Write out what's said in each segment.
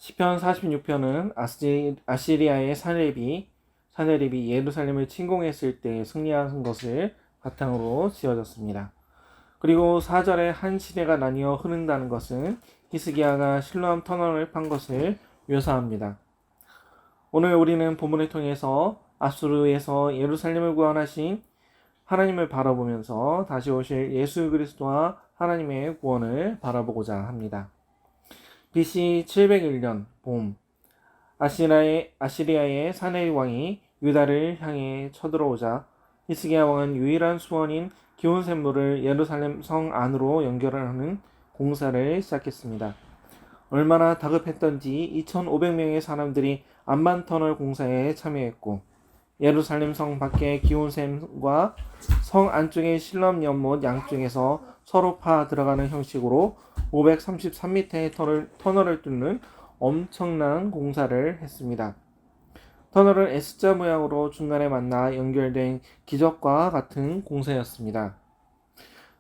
시편 46편은 아시리아의 사내립이 예루살렘을 침공했을 때 승리한 것을 바탕으로 지어졌습니다. 그리고 4절에 한 시대가 나뉘어 흐른다는 것은 히스기야가 실로암 터널을 판 것을 묘사합니다. 오늘 우리는 본문을 통해서 아수르에서 예루살렘을 구원하신 하나님을 바라보면서 다시 오실 예수 그리스도와 하나님의 구원을 바라보고자 합니다. BC 701년 봄, 아시리아의 사내립 왕이 유다를 향해 쳐들어오자 히스기야 왕은 유일한 수원인 기온샘물을 예루살렘 성 안으로 연결하는 공사를 시작했습니다. 얼마나 다급했던지 2,500명의 사람들이 안반터널 공사에 참여했고 예루살렘 성 밖의 기온샘과 성 안쪽의 실로암 연못 양쪽에서 서로 파 들어가는 형식으로 533m의 터널을 뚫는 엄청난 공사를 했습니다. 터널은 S자 모양으로 중간에 만나 연결된 기적과 같은 공사였습니다.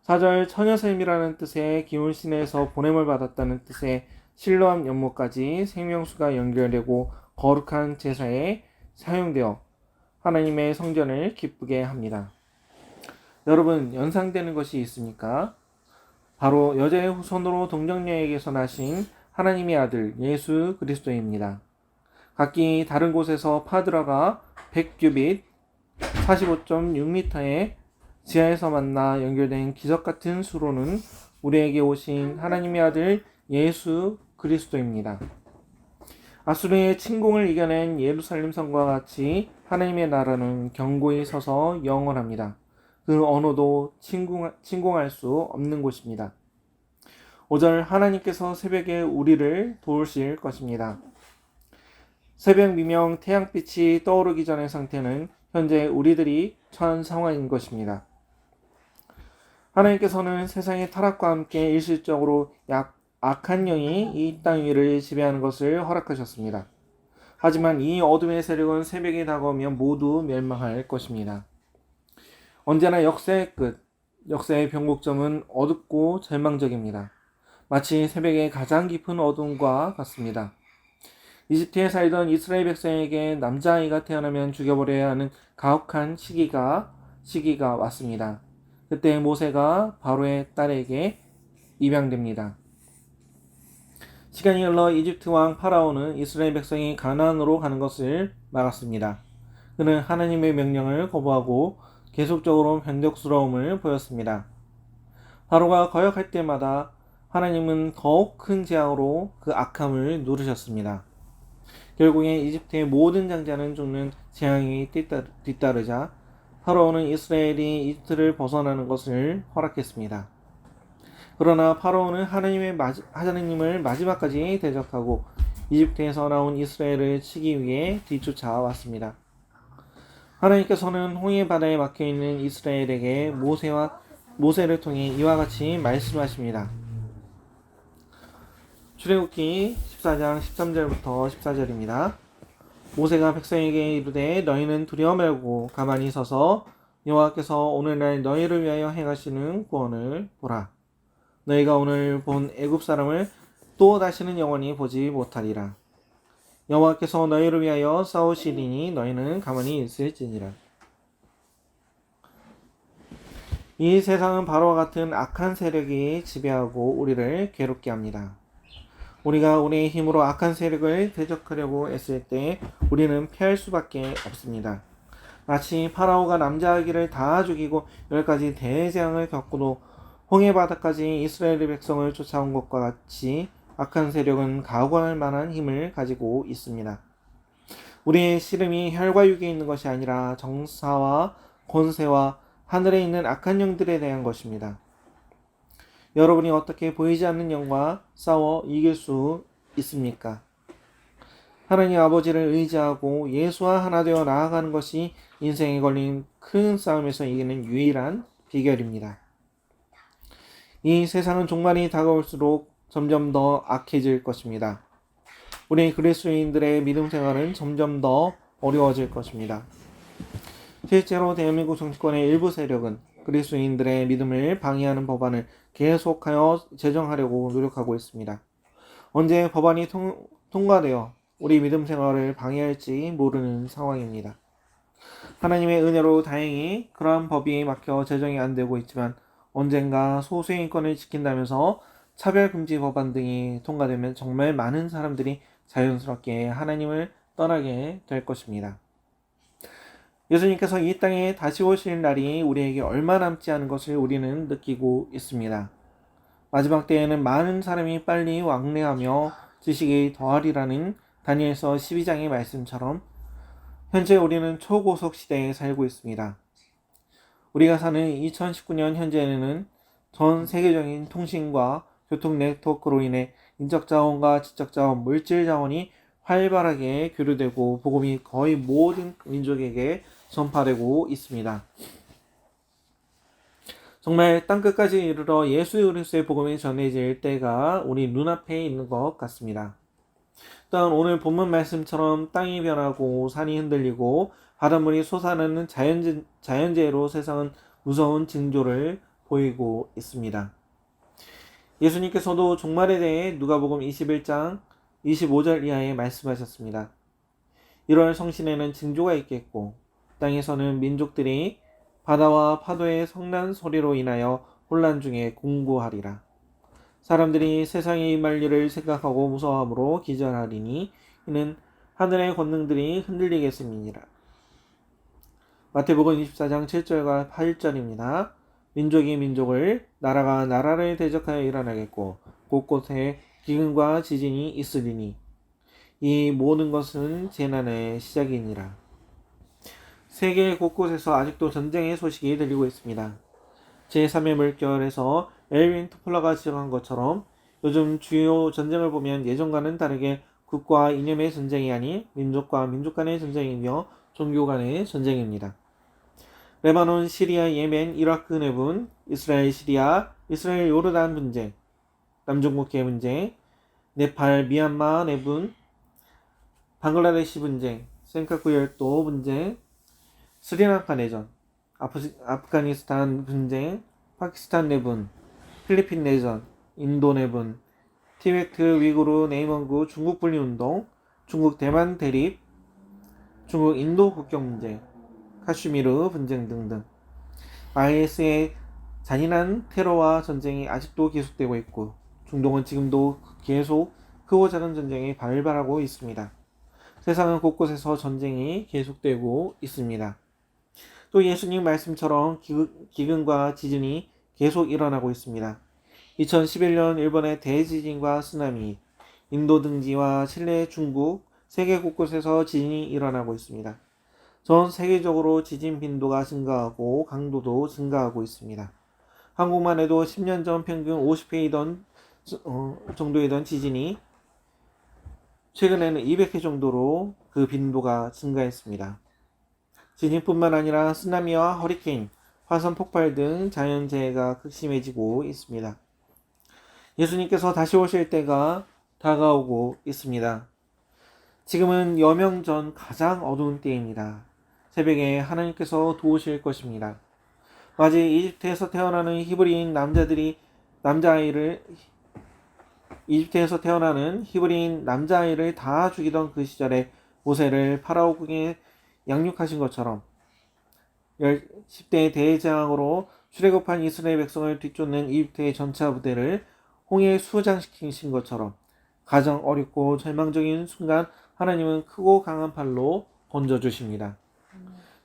4절 처녀샘이라는 뜻의 기온신에서 보냄을 받았다는 뜻의 실로암 연못까지 생명수가 연결되고 거룩한 제사에 사용되어 하나님의 성전을 기쁘게 합니다. 여러분, 연상되는 것이 있습니까? 바로 여자의 후손으로 동정녀에게서 나신 하나님의 아들 예수 그리스도입니다. 각기 다른 곳에서 파들어가 100규빗 45.6m의 지하에서 만나 연결된 기적같은 수로는 우리에게 오신 하나님의 아들 예수 그리스도입니다. 아수르의 침공을 이겨낸 예루살렘 성과 같이 하나님의 나라는 견고히 서서 영원합니다. 그 언어도 침공할 수 없는 곳입니다. 5절 하나님께서 새벽에 우리를 도우실 것입니다. 새벽 미명 태양빛이 떠오르기 전의 상태는 현재 우리들이 처한 상황인 것입니다. 하나님께서는 세상의 타락과 함께 일시적으로 악한 영이 이 땅 위를 지배하는 것을 허락하셨습니다. 하지만 이 어둠의 세력은 새벽이 다가오면 모두 멸망할 것입니다. 언제나 역사의 끝, 역사의 변곡점은 어둡고 절망적입니다. 마치 새벽의 가장 깊은 어둠과 같습니다. 이집트에 살던 이스라엘 백성에게 남자아이가 태어나면 죽여버려야 하는 가혹한 시기가 왔습니다. 그때 모세가 바로의 딸에게 입양됩니다. 시간이 흘러 이집트 왕 파라오는 이스라엘 백성이 가나안으로 가는 것을 막았습니다. 그는 하나님의 명령을 거부하고 계속적으로 변덕스러움을 보였습니다. 파라오가 거역할 때마다 하나님은 더욱 큰 재앙으로 그 악함을 누르셨습니다. 결국에 이집트의 모든 장자는 죽는 재앙이 뒤따르자 파라오는 이스라엘이 이집트를 벗어나는 것을 허락했습니다. 그러나 파라오는 하나님을 마지막까지 대적하고 이집트에서 나온 이스라엘을 치기 위해 뒤쫓아왔습니다. 하나님께서는 홍해 바다에 막혀있는 이스라엘에게 모세를 통해 이와 같이 말씀하십니다. 출애굽기 14장 13절부터 14절입니다. 모세가 백성에게 이르되 너희는 두려워 말고 가만히 서서 여호와께서 오늘날 너희를 위하여 행하시는 구원을 보라. 너희가 오늘 본 애굽 사람을 또 다시는 영원히 보지 못하리라. 여호와께서 너희를 위하여 싸우시리니 너희는 가만히 있을지니라. 이 세상은 바로와 같은 악한 세력이 지배하고 우리를 괴롭게 합니다. 우리가 우리의 힘으로 악한 세력을 대적하려고 애쓸 때 우리는 패할 수밖에 없습니다. 마치 파라오가 남자아기를 다 죽이고 10가지 대재앙을 겪고도 홍해 바다까지 이스라엘의 백성을 쫓아온 것과 같이 악한 세력은 가관할 만한 힘을 가지고 있습니다. 우리의 씨름이 혈과 육에 있는 것이 아니라 정사와 권세와 하늘에 있는 악한 영들에 대한 것입니다. 여러분이 어떻게 보이지 않는 영과 싸워 이길 수 있습니까? 하나님 아버지를 의지하고 예수와 하나 되어 나아가는 것이 인생에 걸린 큰 싸움에서 이기는 유일한 비결입니다. 이 세상은 종말이 다가올수록 점점 더 악해질 것입니다. 우리 그리스도인들의 믿음 생활은 점점 더 어려워질 것입니다. 실제로 대한민국 정치권의 일부 세력은 그리스도인들의 믿음을 방해하는 법안을 계속하여 제정하려고 노력하고 있습니다. 언제 법안이 통과되어 우리 믿음 생활을 방해할지 모르는 상황입니다. 하나님의 은혜로 다행히 그러한 법이 막혀 제정이 안 되고 있지만 언젠가 소수의 인권을 지킨다면서 차별금지 법안 등이 통과되면 정말 많은 사람들이 자연스럽게 하나님을 떠나게 될 것입니다. 예수님께서 이 땅에 다시 오실 날이 우리에게 얼마 남지 않은 것을 우리는 느끼고 있습니다. 마지막 때에는 많은 사람이 빨리 왕래하며 지식이 더하리라는 다니엘서 12장의 말씀처럼 현재 우리는 초고속 시대에 살고 있습니다. 우리가 사는 2019년 현재에는 전 세계적인 통신과 교통 네트워크로 인해 인적 자원과 지적 자원, 물질 자원이 활발하게 교류되고 복음이 거의 모든 민족에게 전파되고 있습니다. 정말 땅끝까지 이르러 예수 그리스도의 복음이 전해질 때가 우리 눈앞에 있는 것 같습니다. 또한 오늘 본문 말씀처럼 땅이 변하고 산이 흔들리고 바닷물이 솟아나는 자연재해로 세상은 무서운 징조를 보이고 있습니다. 예수님께서도 종말에 대해 누가복음 21장 25절 이하에 말씀하셨습니다. 1월 성신에는 징조가 있겠고 땅에서는 민족들이 바다와 파도의 성난 소리로 인하여 혼란 중에 공고하리라. 사람들이 세상에 임할 일을 생각하고 무서워함으로 기절하리니 이는 하늘의 권능들이 흔들리겠음이니라. 마태복음 24장 7절과 8절입니다. 민족이 민족을, 나라가 나라를 대적하여 일어나겠고 곳곳에 기근과 지진이 있으리니 이 모든 것은 재난의 시작이니라. 세계 곳곳에서 아직도 전쟁의 소식이 들리고 있습니다. 제3의 물결에서 엘윈 토플러가 지적한 것처럼 요즘 주요 전쟁을 보면 예전과는 다르게 국가 이념의 전쟁이 아닌 민족과 민족 간의 전쟁이며 종교 간의 전쟁입니다. 레바논, 시리아, 예멘, 이라크 내분, 이스라엘, 시리아, 이스라엘, 요르단 분쟁, 남중국해 분쟁, 네팔, 미얀마 내분, 방글라데시 분쟁, 센카쿠 열도 분쟁, 스리랑카 내전, 아프가니스탄 분쟁, 파키스탄 내분, 필리핀 내전, 인도 내분, 티베트, 위구르, 네이먼구, 중국 분리운동, 중국 대만 대립, 중국 인도 국경 문제, 카슈미르 분쟁 등등. IS의 잔인한 테러와 전쟁이 아직도 계속되고 있고 중동은 지금도 계속 크고 작은 전쟁이 발발하고 있습니다. 세상은 곳곳에서 전쟁이 계속되고 있습니다. 또 예수님 말씀처럼 기근과 지진이 계속 일어나고 있습니다. 2011년 일본의 대지진과 쓰나미, 인도 등지와 칠레, 중국, 세계 곳곳에서 지진이 일어나고 있습니다. 전 세계적으로 지진 빈도가 증가하고 강도도 증가하고 있습니다. 한국만 해도 10년 전 평균 50회이던 정도이던 지진이 최근에는 200회 정도로 그 빈도가 증가했습니다. 지진뿐만 아니라 쓰나미와 허리케인, 화산 폭발 등 자연재해가 극심해지고 있습니다. 예수님께서 다시 오실 때가 다가오고 있습니다. 지금은 여명 전 가장 어두운 때입니다. 새벽에 하나님께서 도우실 것입니다. 마치 이집트에서 태어나는 히브리인 남자아이를 다 죽이던 그 시절에 모세를 파라오 궁에 양육하신 것처럼 10대 대재앙으로 출애굽한 이스라엘 백성을 뒤쫓는 이집트의 전차 부대를 홍해에 수장시키신 것처럼 가장 어렵고 절망적인 순간 하나님은 크고 강한 팔로 건져주십니다.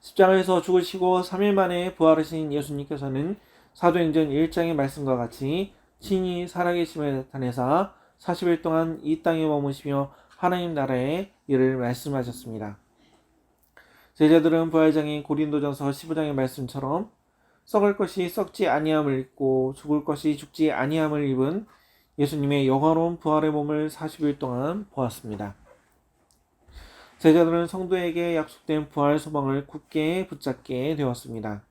십자가에서 죽으시고 3일 만에 부활하신 예수님께서는 사도행전 1장의 말씀과 같이 친히 살아계심을 나타내사 40일 동안 이 땅에 머무시며 하나님 나라의 일을 말씀하셨습니다. 제자들은 부활장인 고린도전서 15장의 말씀처럼 썩을 것이 썩지 아니함을 입고 죽을 것이 죽지 아니함을 입은 예수님의 영화로운 부활의 몸을 40일 동안 보았습니다. 제자들은 성도에게 약속된 부활 소망을 굳게 붙잡게 되었습니다.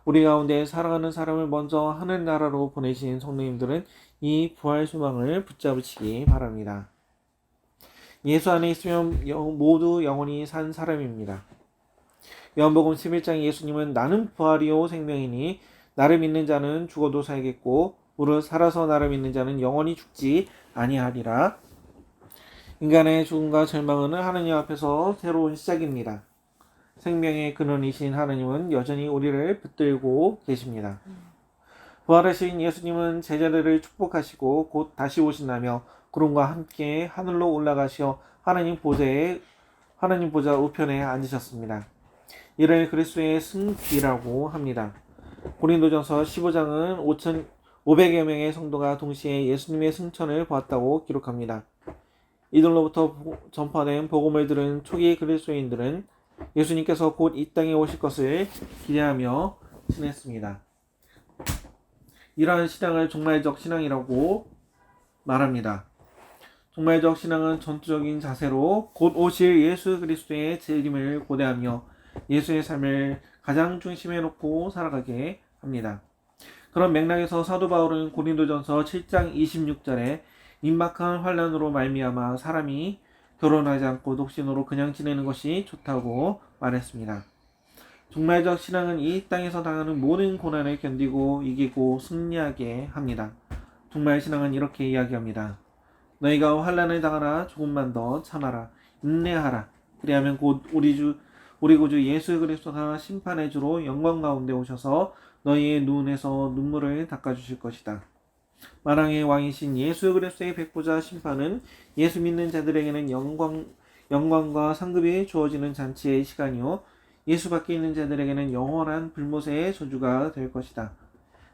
우리 가운데 사랑하는 사람을 먼저 하늘나라로 보내신 성도님들은 이 부활 소망을 붙잡으시기 바랍니다. 예수 안에 있으면 모두 영원히 산 사람입니다. 요한복음 11장 예수님은 나는 부활이요 생명이니 나를 믿는 자는 죽어도 살겠고 무릇 살아서 나를 믿는 자는 영원히 죽지 아니하리라. 인간의 죽음과 절망은 하느님 앞에서 새로운 시작입니다. 생명의 근원이신 하느님은 여전히 우리를 붙들고 계십니다. 부활하신 예수님은 제자들을 축복하시고 곧 다시 오신다며 구름과 함께 하늘로 올라가시어 하나님 보좌 우편에 앉으셨습니다. 이를 그리스도의 승귀라고 합니다. 고린도전서 15장은 500여 명의 성도가 동시에 예수님의 승천을 보았다고 기록합니다. 이들로부터 전파된 복음을 들은 초기 그리스도인들은 예수님께서 곧 이 땅에 오실 것을 기대하며 지냈습니다. 이러한 신앙을 종말적 신앙이라고 말합니다. 종말적 신앙은 전투적인 자세로 곧 오실 예수 그리스도의 재림을 고대하며 예수의 삶을 가장 중심에 놓고 살아가게 합니다. 그런 맥락에서 사도 바울은 고린도전서 7장 26절에 임박한 환난으로 말미암아 사람이 결혼하지 않고 독신으로 그냥 지내는 것이 좋다고 말했습니다. 종말적 신앙은 이 땅에서 당하는 모든 고난을 견디고 이기고 승리하게 합니다. 종말 신앙은 이렇게 이야기합니다. 너희가 환난을 당하라. 조금만 더 참아라. 인내하라. 그리하면 곧 우리 구주 예수 그리스도가 심판의 주로 영광 가운데 오셔서 너희의 눈에서 눈물을 닦아주실 것이다. 만왕의 왕이신 예수 그리스도의 백보자 심판은 예수 믿는 자들에게는 영광과 상급이 주어지는 잔치의 시간이요 예수 밖에 있는 자들에게는 영원한 불못의 저주가 될 것이다.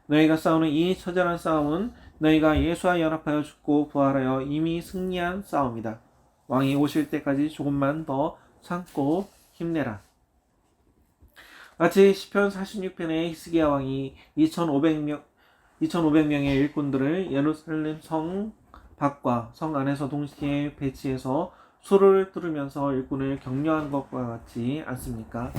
너희가 싸우는 이 처절한 싸움은 너희가 예수와 연합하여 죽고 부활하여 이미 승리한 싸움이다. 왕이 오실 때까지 조금만 더 참고 힘내라. 마치 시편 46편의 히스기야 왕이 2,500명의 일꾼들을 예루살렘 성 밖과 성 안에서 동시에 배치해서 수를 뚫으면서 일꾼을 격려한 것과 같지 않습니까?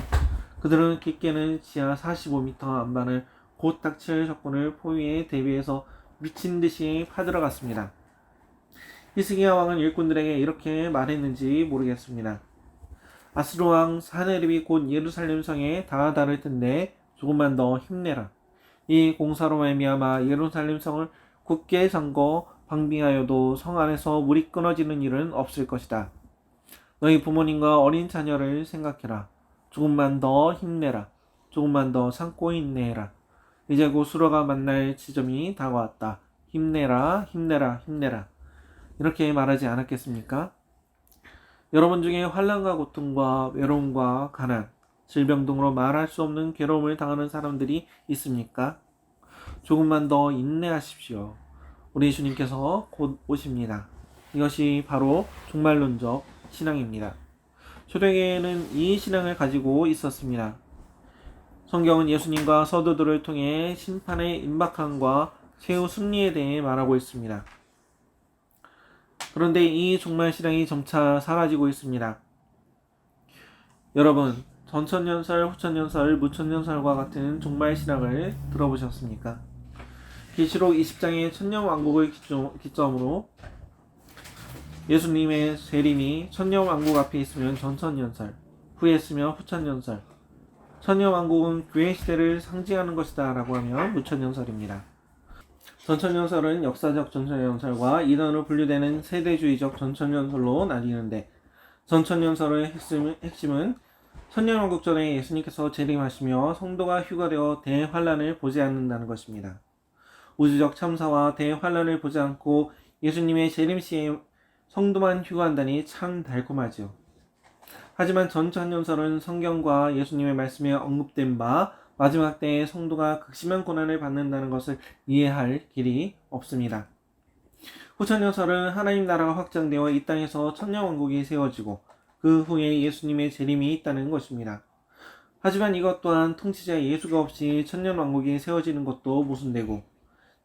그들은 깊게는 지하 45m 안반을 곧 닥칠 적군을 포위에 대비해서 미친 듯이 파들어갔습니다. 히스기야 왕은 일꾼들에게 이렇게 말했는지 모르겠습니다. 아스루 왕 사네립이 곧 예루살렘 성에 다다를 텐데 조금만 더 힘내라. 이 공사로 말미암아 예루살렘 성을 굳게 잠궈 방비하여도 성 안에서 물이 끊어지는 일은 없을 것이다. 너희 부모님과 어린 자녀를 생각해라. 조금만 더 힘내라. 조금만 더 참고 인내해라. 이제 곧 수로가 만날 지점이 다가왔다. 힘내라, 힘내라, 힘내라. 이렇게 말하지 않았겠습니까? 여러분 중에 환난과 고통과 외로움과 가난, 질병 등으로 말할 수 없는 괴로움을 당하는 사람들이 있습니까? 조금만 더 인내하십시오. 우리 주님께서 곧 오십니다. 이것이 바로 종말론적 신앙입니다. 초대교회는 이 신앙을 가지고 있었습니다. 성경은 예수님과 서도들을 통해 심판의 임박함과 최후 승리에 대해 말하고 있습니다. 그런데 이 종말 신앙이 점차 사라지고 있습니다. 여러분, 전천년설, 후천년설, 무천년설과 같은 종말 신앙을 들어보셨습니까? 계시록 20장의 천년왕국을 기점으로 예수님의 재림이 천년왕국 앞에 있으면 전천년설, 후에 있으면 후천년설, 천년왕국은 교회 시대를 상징하는 것이다 라고 하면 무천년설입니다. 전천년설은 역사적 전천년설과 이단으로 분류되는 세대주의적 전천년설로 나뉘는데, 전천년설의 핵심은 천년왕국 전에 예수님께서 재림하시며 성도가 휴가되어 대환란을 보지 않는다는 것입니다. 우주적 참사와 대환란을 보지 않고 예수님의 재림 시에 성도만 휴가한다니 참 달콤하죠. 하지만 전천년설은 성경과 예수님의 말씀에 언급된 바 마지막 때에 성도가 극심한 고난을 받는다는 것을 이해할 길이 없습니다. 후천년설은 하나님 나라가 확장되어 이 땅에서 천년왕국이 세워지고 그 후에 예수님의 재림이 있다는 것입니다. 하지만 이것 또한 통치자 예수가 없이 천년왕국이 세워지는 것도 모순되고,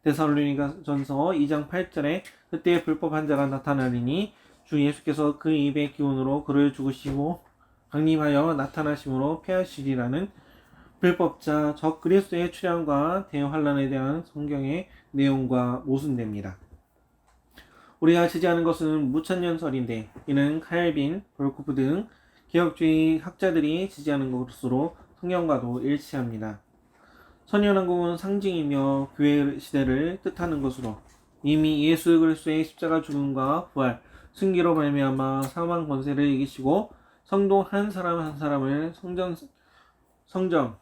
데살로니가전서 2장 8절에 그때 불법한 자가 나타나리니 주 예수께서 그 입의 기운으로 그를 죽으시고 강림하여 나타나심으로 패하시리라는 불법자 적 그리스도의 출현과 대환란에 대한 성경의 내용과 모순됩니다. 우리가 지지하는 것은 무천년설인데 이는 칼빈, 볼코프 등 개혁주의 학자들이 지지하는 것으로 성경과도 일치합니다. 천년왕국은 상징이며 교회 시대를 뜻하는 것으로 이미 예수 그리스도의 십자가 죽음과 부활, 승기로 말미암아 사망 권세를 이기시고 성도 한 사람 한 사람을 성전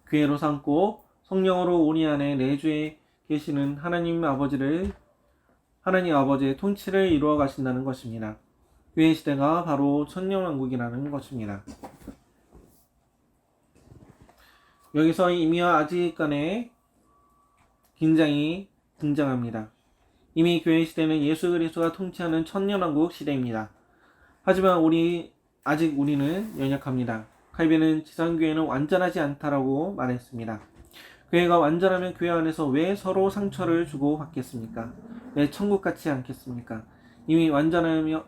교회로 삼고 성령으로 우리 안에 내주에 계시는 하나님 아버지의 통치를 이루어 가신다는 것입니다. 교회 시대가 바로 천년왕국이라는 것입니다. 여기서 이미와 아직 간의 긴장이 등장합니다. 이미 교회 시대는 예수 그리스도가 통치하는 천년왕국 시대입니다. 하지만 아직 우리는 연약합니다. 칼빈은 지상교회는 완전하지 않다라고 말했습니다. 교회가 완전하면 교회 안에서 왜 서로 상처를 주고 받겠습니까? 왜 천국 같지 않겠습니까? 이미 완전하며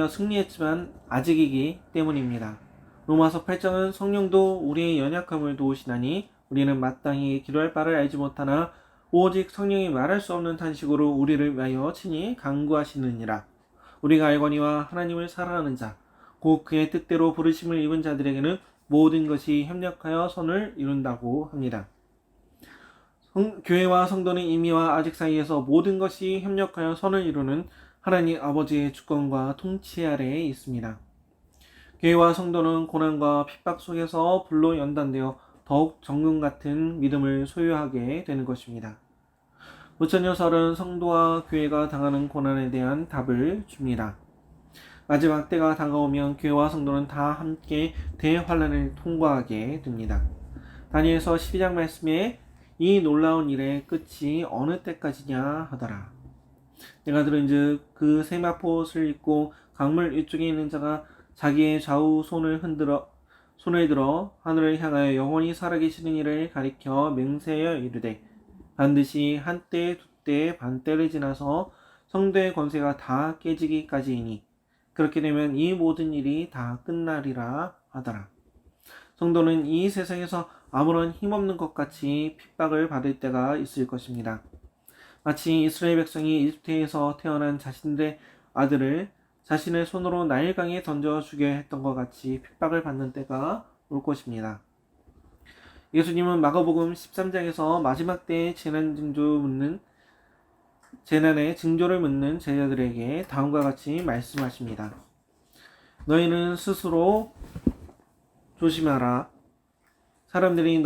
승리했지만 아직이기 때문입니다. 로마서 8장은 성령도 우리의 연약함을 도우시나니 우리는 마땅히 기도할 바를 알지 못하나 오직 성령이 말할 수 없는 탄식으로 우리를 위하여 친히 간구하시느니라. 우리가 알거니와 하나님을 사랑하는 자 곧 그의 뜻대로 부르심을 입은 자들에게는 모든 것이 협력하여 선을 이룬다고 합니다. 교회와 성도는 이미와 아직 사이에서 모든 것이 협력하여 선을 이루는 하나님 아버지의 주권과 통치 아래에 있습니다. 교회와 성도는 고난과 핍박 속에서 불로 연단되어 더욱 정금 같은 믿음을 소유하게 되는 것입니다. 무천여설은 성도와 교회가 당하는 고난에 대한 답을 줍니다. 마지막 때가 다가오면 교회와 성도는 다 함께 대환란을 통과하게 됩니다. 다니엘서 12장 말씀에 이 놀라운 일의 끝이 어느 때까지냐 하더라. 내가 들은즉 그 세마포옷을 입고 강물 위쪽에 있는 자가 자기의 좌우 손을 들어 하늘을 향하여 영원히 살아계시는 이를 가리켜 맹세하여 이르되 반드시 한때 두때 반때를 지나서 성도의 권세가 다 깨지기까지이니 그렇게 되면 이 모든 일이 다 끝나리라 하더라. 성도는 이 세상에서 아무런 힘없는 것 같이 핍박을 받을 때가 있을 것입니다. 마치 이스라엘 백성이 이집트에서 태어난 자신들의 아들을 자신의 손으로 나일강에 던져 죽여 했던 것 같이 핍박을 받는 때가 올 것입니다. 예수님은 마가복음 13장에서 마지막 때의 재난의 징조를 묻는 제자들에게 다음과 같이 말씀하십니다. 너희는 스스로 조심하라. 사람들이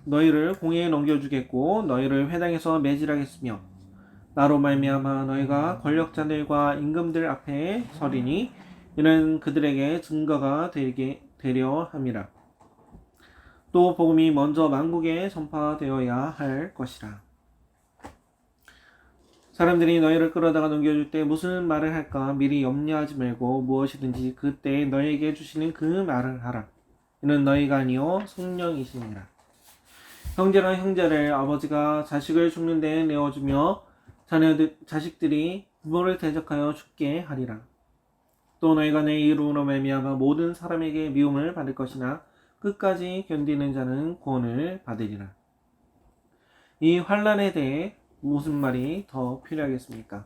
너희를 공회에 넘겨주겠고 너희를 회당에서 매질하겠으며 나로 말미암아 너희가 권력자들과 임금들 앞에 서리니 이는 그들에게 증거가 되려 함이라. 또 복음이 먼저 만국에 전파되어야 할 것이라. 사람들이 너희를 끌어다가 넘겨줄 때 무슨 말을 할까 미리 염려하지 말고 무엇이든지 그때에 너희에게 주시는 그 말을 하라. 이는 너희가 아니요 성령이시니라. 형제가 형제를 아버지가 자식을 죽는 데에 내어주며 자식들이 부모를 대적하여 죽게 하리라. 또 너희가 내 이름으로 말미암아 모든 사람에게 미움을 받을 것이나 끝까지 견디는 자는 구원을 받으리라. 이 환난에 대해 무슨 말이 더 필요하겠습니까?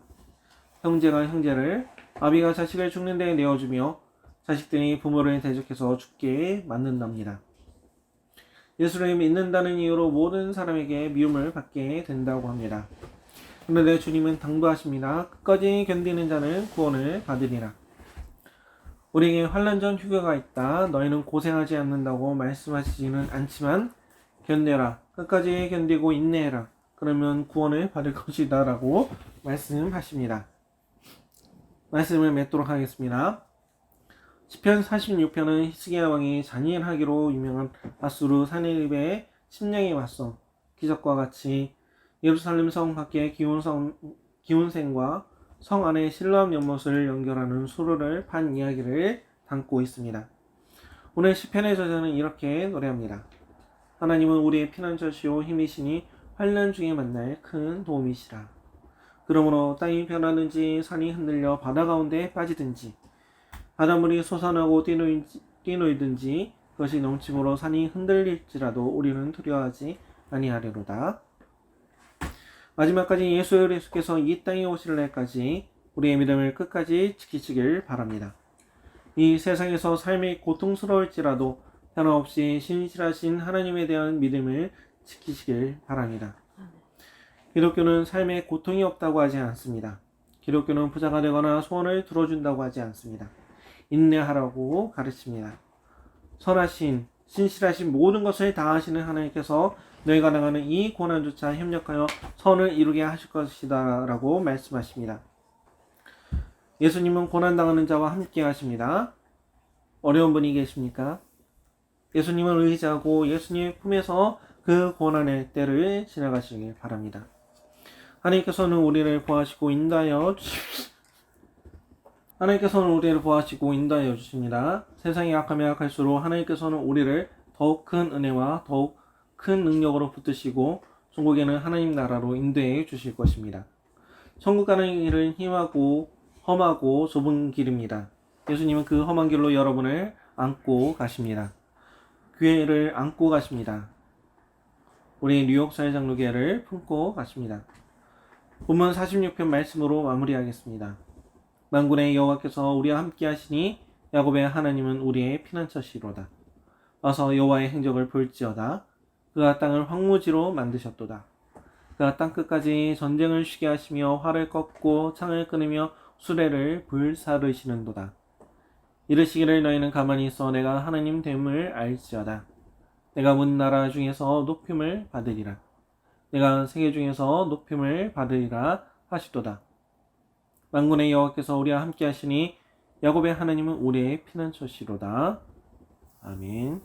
형제가 형제를, 아비가 자식을 죽는 데에 내어주며 자식들이 부모를 대적해서 죽게 만든답니다. 예수를 믿는다는 이유로 모든 사람에게 미움을 받게 된다고 합니다. 그런데 주님은 당부하십니다. 끝까지 견디는 자는 구원을 받으리라. 우리에게 환난 전 휴가가 있다. 너희는 고생하지 않는다고 말씀하시지는 않지만 견뎌라. 끝까지 견디고 인내해라. 그러면 구원을 받을 것이다 라고 말씀하십니다. 말씀을 맺도록 하겠습니다. 시편 46편은 히스기야 왕이 잔인하기로 유명한 아수르 사네립의 침략에 맞서 기적과 같이 예루살렘 성 밖에 기온생과 성 안의 실로암 연못을 연결하는 수로를 판 이야기를 담고 있습니다. 오늘 시편의 저자는 이렇게 노래합니다. 하나님은 우리의 피난처시오 힘이시니 환난 중에 만날 큰 도움이시라. 그러므로 땅이 변하든지 산이 흔들려 바다 가운데 빠지든지 바닷물이 솟아나고 뛰놀든지 그것이 넘침으로 산이 흔들릴지라도 우리는 두려워하지 아니하리로다. 마지막까지 예수 그리스도께서 이 땅에 오실 날까지 우리의 믿음을 끝까지 지키시길 바랍니다. 이 세상에서 삶이 고통스러울지라도 변함없이 신실하신 하나님에 대한 믿음을 지키시길 바랍니다. 기독교는 삶에 고통이 없다고 하지 않습니다. 기독교는 부자가 되거나 소원을 들어준다고 하지 않습니다. 인내하라고 가르칩니다. 선하신, 신실하신 모든 것을 다 하시는 하나님께서 너희가 당하는 이 고난조차 협력하여 선을 이루게 하실 것이다 라고 말씀하십니다. 예수님은 고난당하는 자와 함께 하십니다. 어려운 분이 계십니까? 예수님을 의지하고 예수님의 품에서 그 고난의 때를 지나가시길 바랍니다. 하나님께서는 우리를 보호하시고 인도하여 주십니다. 세상이 약하면 약할수록 하나님께서는 우리를 더욱 큰 은혜와 더욱 큰 능력으로 붙드시고 천국에는 하나님 나라로 인도해 주실 것입니다. 천국 가는 길은 험하고 좁은 길입니다. 예수님은 그 험한 길로 여러분을 안고 가십니다. 교회를 안고 가십니다. 우리 뉴욕 사회장로교회를 품고 가십니다. 본문 46편 말씀으로 마무리하겠습니다. 만군의 여호와께서 우리와 함께 하시니 야곱의 하나님은 우리의 피난처시로다. 와서 여호와의 행적을 볼지어다. 그가 땅을 황무지로 만드셨도다. 그가 땅끝까지 전쟁을 쉬게 하시며 활을 꺾고 창을 끊으며 수레를 불사르시는도다. 이르시기를 너희는 가만히 있어 내가 하나님 됨을 알지어다. 내가 문 나라 중에서 높임을 받으리라. 내가 세계 중에서 높임을 받으리라 하시도다. 만군의 여호와께서 우리와 함께 하시니 야곱의 하나님은 우리의 피난처시로다. 아멘.